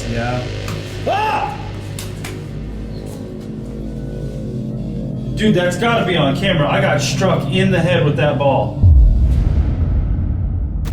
yeah. Ah! Dude, that's gotta be on camera. I got struck in the head with that ball.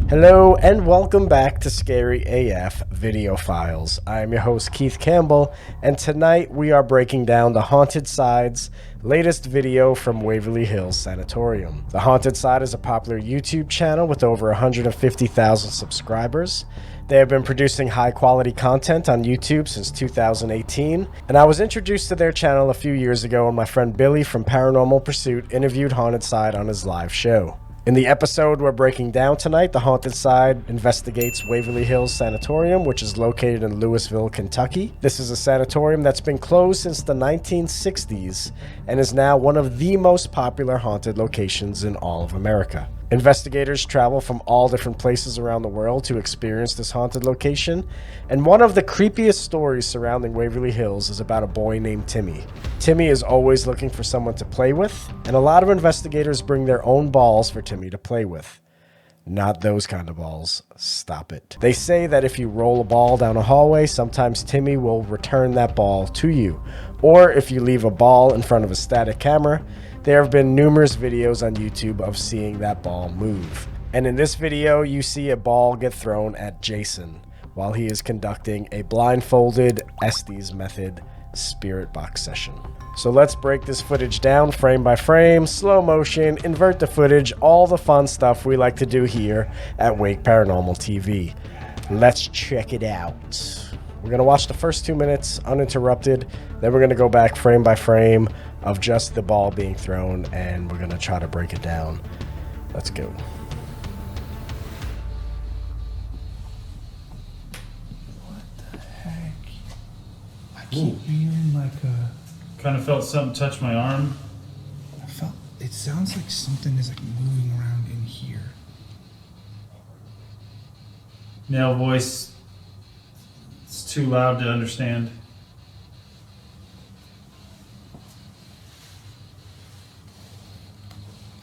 Hello and welcome back to ScaryAF Video Files. I am your host Keith Campbell, and tonight we are breaking down the Haunted Side's latest video from Waverly Hills Sanatorium. The Haunted Side is a popular YouTube channel with over 150,000 subscribers. They have been producing high quality content on YouTube since 2018, and I was introduced to their channel a few years ago when my friend Billy from Paranormal Pursuit interviewed Haunted Side on his live show. In the episode we're breaking down tonight, the Haunted Side investigates Waverly Hills Sanatorium, which is located in Louisville, Kentucky. This is a sanatorium that's been closed since the 1960s and is now one of the most popular haunted locations in all of America. Investigators travel from all different places around the world to experience this haunted location, and one of the creepiest stories surrounding Waverly Hills is about a boy named Timmy. Timmy is always looking for someone to play with, and a lot of investigators bring their own balls for Timmy to play with. Not those kind of balls. Stop it. They say that if you roll a ball down a hallway, sometimes Timmy will return that ball to you. Or if you leave a ball in front of a static camera, there have been numerous videos on YouTube of seeing that ball move. And in this video, you see a ball get thrown at Jason while he is conducting a blindfolded Estes method spirit box session. So let's break this footage down frame by frame, slow motion, invert the footage, all the fun stuff we like to do here at Wake Paranormal TV. Let's check it out. We're gonna watch the first 2 minutes uninterrupted, then we're gonna go back frame by frame of just the ball being thrown, and we're gonna try to break it down. Let's go. What the heck? I keep feeling like a... Kind of felt something touch my arm. It sounds like something is like moving around in here. Male voice. It's too loud to understand.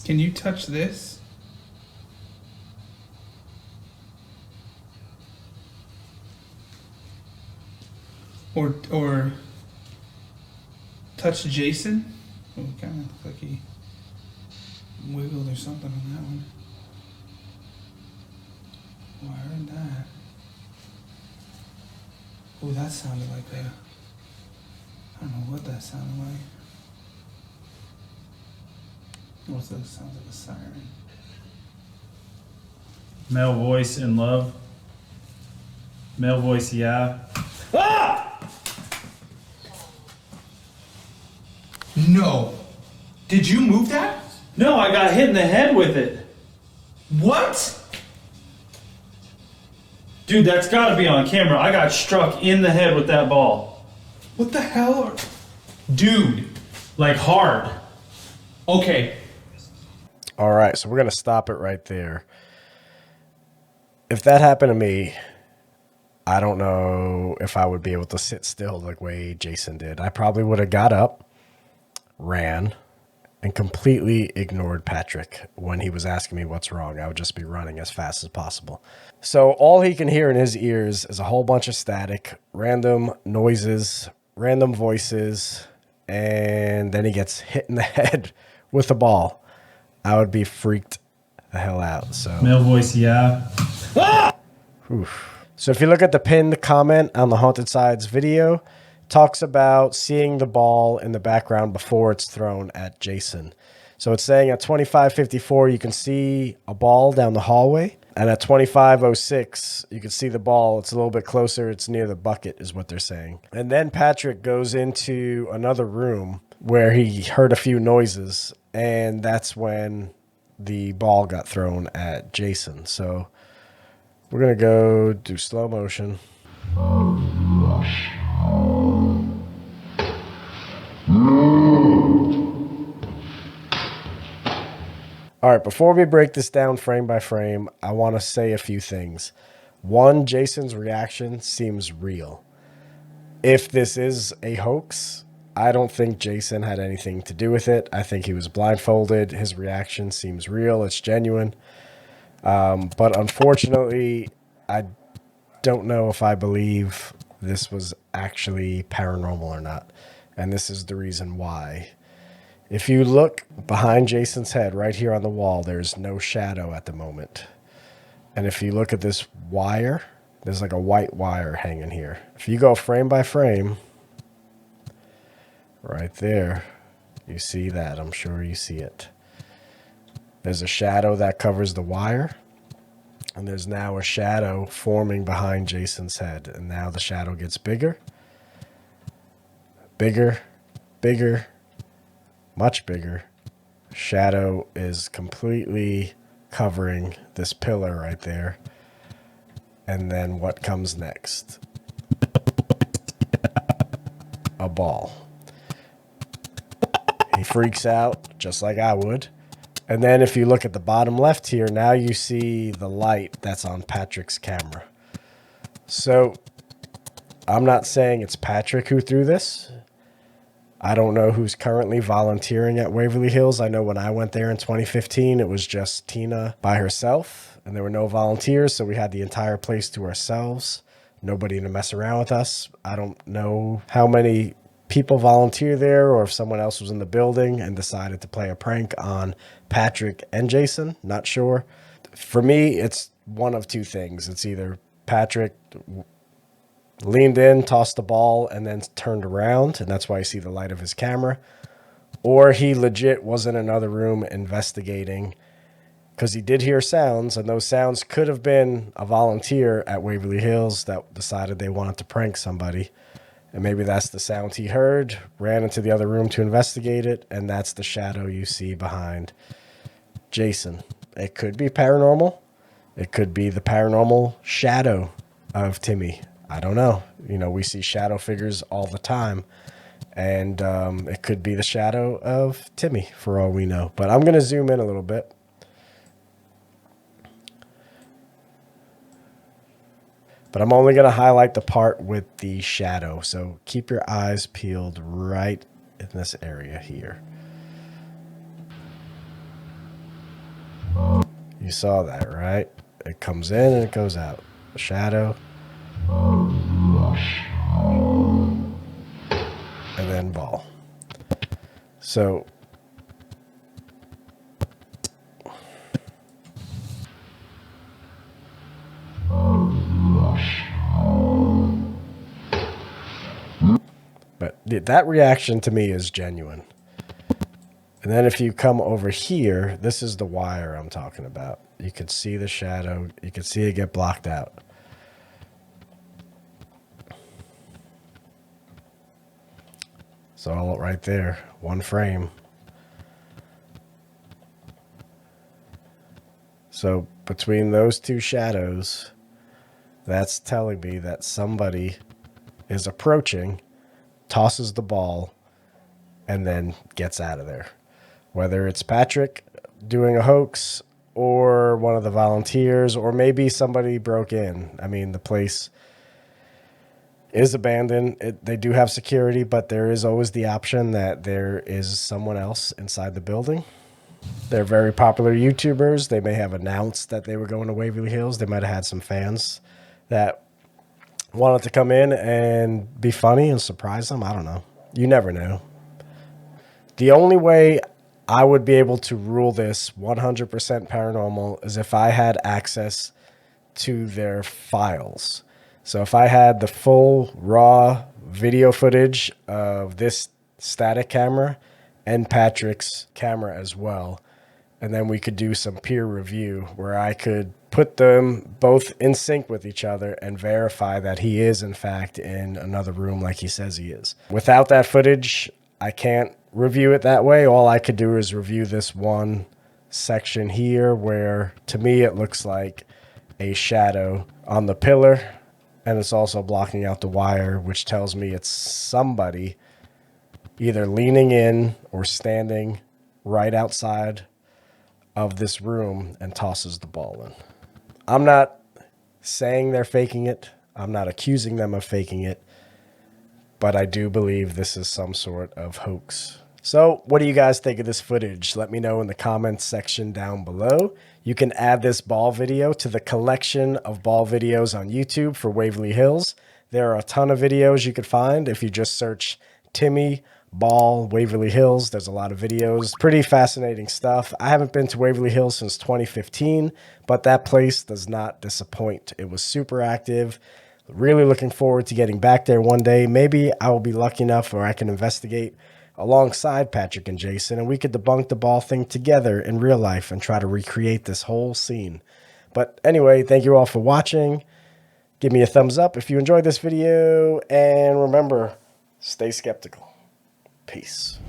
Can you touch this? Or touch Jason? Oh, kind of looked like he wiggled or something on that one. Oh, I heard that. Oh, that sounded like a... I don't know what that sounded like. What's that? Sounds like a siren. Male voice in love. Male voice, yeah. Ah! No. Did you move that? No, I got hit in the head with it. What? Dude, that's gotta be on camera. I got struck in the head with that ball. What the hell? Dude. Like hard. Okay. All right, so we're gonna stop it right there. If that happened to me, I don't know if I would be able to sit still the way Jason did. I probably would have got up, ran, and completely ignored Patrick when he was asking me what's wrong. I would just be running as fast as possible. So all he can hear in his ears is a whole bunch of static, random noises, random voices, and then he gets hit in the head with a ball. I would be freaked the hell out. So Male voice, yeah. Ah! Oof. So if you look at the pinned comment on the Haunted Side's video, it talks about seeing the ball in the background before it's thrown at Jason. So it's saying at 25:54 you can see a ball down the hallway, and at 25:06 you can see the ball. It's a little bit closer. It's near the bucket is what they're saying. And then Patrick goes into another room where he heard a few noises, and that's when the ball got thrown at Jason. So we're going to go do slow motion. All right, before we break this down frame by frame, I want to say a few things. One, Jason's reaction seems real. If this is a hoax, I don't think Jason had anything to do with it. I think he was blindfolded. His reaction seems real. It's genuine. But unfortunately, I don't know if I believe this was actually paranormal or not. And this is the reason why. If you look behind Jason's head right here on the wall, there's no shadow at the moment. And if you look at this wire, there's like a white wire hanging here. If you go frame by frame, right there, you see that. I'm sure you see it. There's a shadow that covers the wire. And there's now a shadow forming behind Jason's head. And now the shadow gets bigger. Bigger. Bigger. Much bigger. Shadow is completely covering this pillar right there. And then what comes next? A ball. He freaks out just like I would. And then if you look at the bottom left here, now you see the light that's on Patrick's camera. So I'm not saying it's Patrick who threw this. I don't know who's currently volunteering at Waverly Hills. I know when I went there in 2015, it was just Tina by herself, and there were no volunteers, so we had the entire place to ourselves. Nobody to mess around with us. I don't know how many people volunteer there or if someone else was in the building and decided to play a prank on Patrick and Jason. Not sure. For me, it's one of two things. It's either Patrick leaned in, tossed the ball, and then turned around, and that's why you see the light of his camera. Or he legit was in another room investigating, because he did hear sounds, and those sounds could have been a volunteer at Waverly Hills that decided they wanted to prank somebody. And maybe that's the sound he heard, ran into the other room to investigate it, and that's the shadow you see behind Jason. It could be paranormal. It could be the paranormal shadow of Timmy. I don't know. You know, we see shadow figures all the time. And it could be the shadow of Timmy, for all we know. But I'm going to zoom in a little bit. But I'm only going to highlight the part with the shadow. So keep your eyes peeled right in this area here. You saw that, right? It comes in and it goes out. The shadow. And then ball. So but that reaction to me is genuine. And then if you come over here, this is the wire I'm talking about. You can see the shadow. You can see it get blocked out. So all right there, one frame. So between those two shadows, that's telling me that somebody is approaching, tosses the ball, and then gets out of there. Whether it's Patrick doing a hoax or one of the volunteers, or maybe somebody broke in. I mean, the place is abandoned. They do have security, but there is always the option that there is someone else inside the building. They're very popular YouTubers. They may have announced that they were going to Waverly Hills. They might have had some fans that wanted to come in and be funny and surprise them. I don't know. You never know. The only way I would be able to rule this 100% paranormal is if I had access to their files. So if I had the full raw video footage of this static camera and Patrick's camera as well, and then we could do some peer review where I could put them both in sync with each other and verify that he is in fact in another room like he says he is. Without that footage, I can't review it that way. All I could do is review this one section here where to me it looks like a shadow on the pillar. And it's also blocking out the wire, which tells me it's somebody either leaning in or standing right outside of this room and tosses the ball in. I'm not saying they're faking it. I'm not accusing them of faking it. But I do believe this is some sort of hoax. So what do you guys think of this footage? Let me know in the comments section down below. You can add this ball video to the collection of ball videos on YouTube for Waverly Hills. There are a ton of videos you could find if you just search Timmy Ball Waverly Hills. There's a lot of videos. Pretty fascinating stuff. I haven't been to Waverly Hills since 2015, but that place does not disappoint. It was super active. Really looking forward to getting back there one day. Maybe I will be lucky enough where I can investigate alongside Patrick and Jason, and we could debunk the ball thing together in real life and try to recreate this whole scene. But anyway, thank you all for watching. Give me a thumbs up if you enjoyed this video, and remember, stay skeptical. Peace.